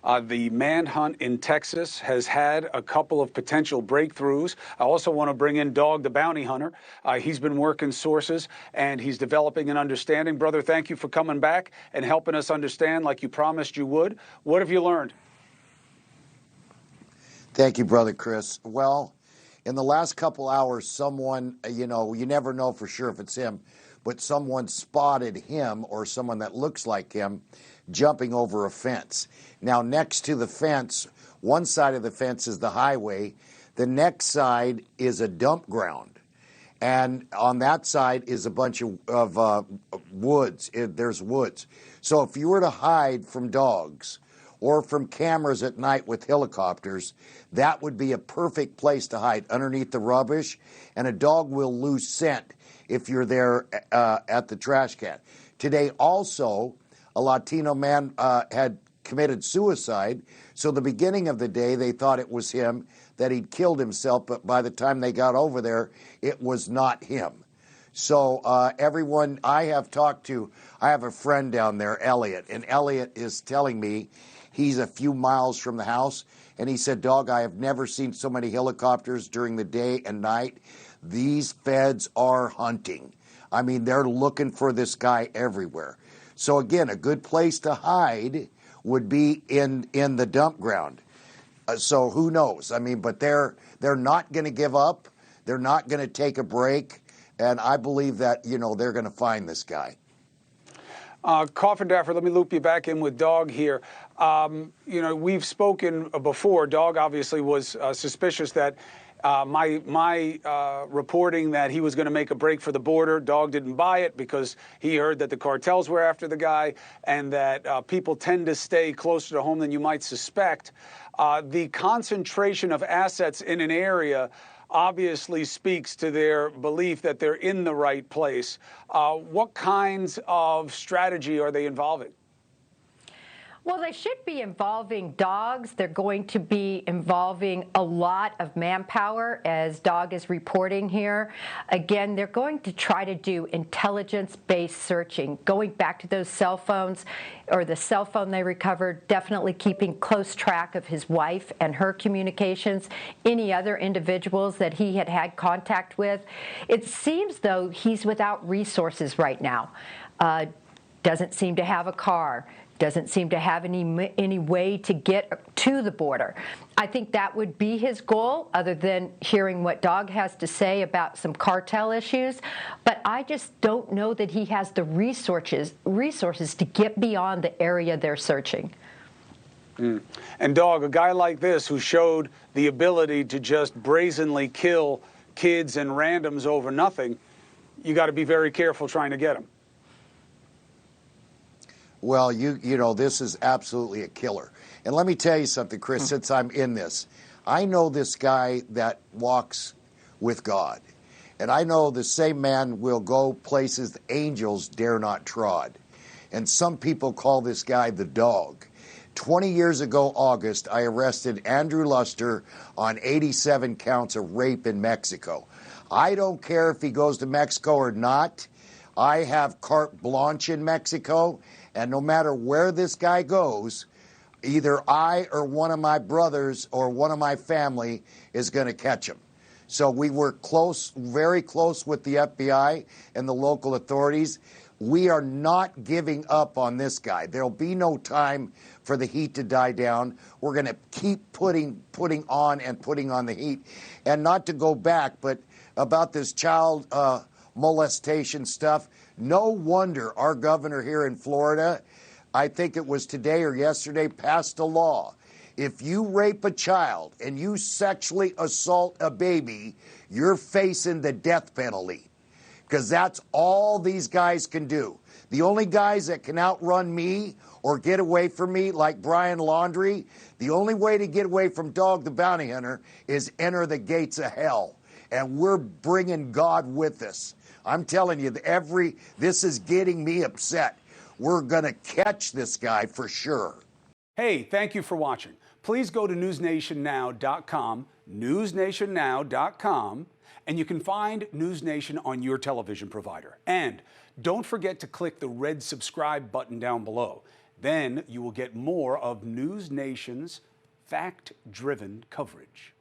The manhunt in Texas has had a couple of potential breakthroughs. I also want to bring in Dog, the bounty hunter. He's been working sources and he's developing an understanding. Brother, thank you for coming back and helping us understand like you promised you would. What have you learned? Thank you, Brother Chris. Well, in the last couple hours, someone, you never know for sure if it's him, but someone spotted him or someone that looks like him jumping over a fence. Now, next to the fence, one side of the fence is the highway. The next side is a dump ground. And on that side is a bunch of woods. There's woods. So if you were to hide from dogs or from cameras at night with helicopters, that would be a perfect place to hide underneath the rubbish, and a dog will lose scent if you're there at the trash can. Today also, a Latino man had committed suicide, so the beginning of the day they thought it was him, that he'd killed himself, but by the time they got over there, it was not him. So everyone I have talked to, I have a friend down there, Elliot, and Elliot is telling me he's a few miles from the house, and he said, Dog, I have never seen so many helicopters during the day and night. These feds are hunting. I mean, they're looking for this guy everywhere. So again, a good place to hide would be in the dump ground. So who knows? I mean, but they're not going to give up. They're not going to take a break. And I believe that, they're going to find this guy. Coffindaffer, let me loop you back in with Dog here. We've spoken before. Dog obviously was suspicious that my reporting that he was going to make a break for the border. Dog didn't buy it because he heard that the cartels were after the guy and that people tend to stay closer to home than you might suspect. The concentration of assets in an area obviously speaks to their belief that they're in the right place. What kinds of strategy are they involving? Well, they should be involving dogs. They're going to be involving a lot of manpower, as Dog is reporting here. Again, they're going to try to do intelligence-based searching, going back to those cell phones or the cell phone they recovered, definitely keeping close track of his wife and her communications, any other individuals that he had had contact with. It seems, though, he's without resources right now. Doesn't seem to have a car. Doesn't seem to have any way to get to the border. I think that would be his goal, other than hearing what Dog has to say about some cartel issues. But I just don't know that he has the resources to get beyond the area they're searching. And Dog, a guy like this who showed the ability to just brazenly kill kids and randoms over nothing, you got to be very careful trying to get him. Well, this is absolutely a killer. And let me tell you something, Chris, since I'm in this. I know this guy that walks with God. And I know the same man will go places the angels dare not trod. And some people call this guy the Dog. 20 years ago, August, I arrested Andrew Luster on 87 counts of rape in Mexico. I don't care if he goes to Mexico or not. I have carte blanche in Mexico. And no matter where this guy goes, either I or one of my brothers or one of my family is going to catch him. So we were close, very close with the FBI and the local authorities. We are not giving up on this guy. There'll be no time for the heat to die down. We're going to keep putting on the heat. And not to go back, but about this child molestation stuff, no wonder our governor here in Florida, I think it was today or yesterday, passed a law. If you rape a child and you sexually assault a baby, you're facing the death penalty. Because that's all these guys can do. The only guys that can outrun me or get away from me, like Brian Laundrie, the only way to get away from Dog the Bounty Hunter is enter the gates of hell. And we're bringing God with us. I'm telling you, this is getting me upset. We're going to catch this guy for sure. Hey, thank you for watching. Please go to newsnationnow.com, newsnationnow.com, and you can find NewsNation on your television provider. And don't forget to click the red subscribe button down below. Then you will get more of NewsNation's fact-driven coverage.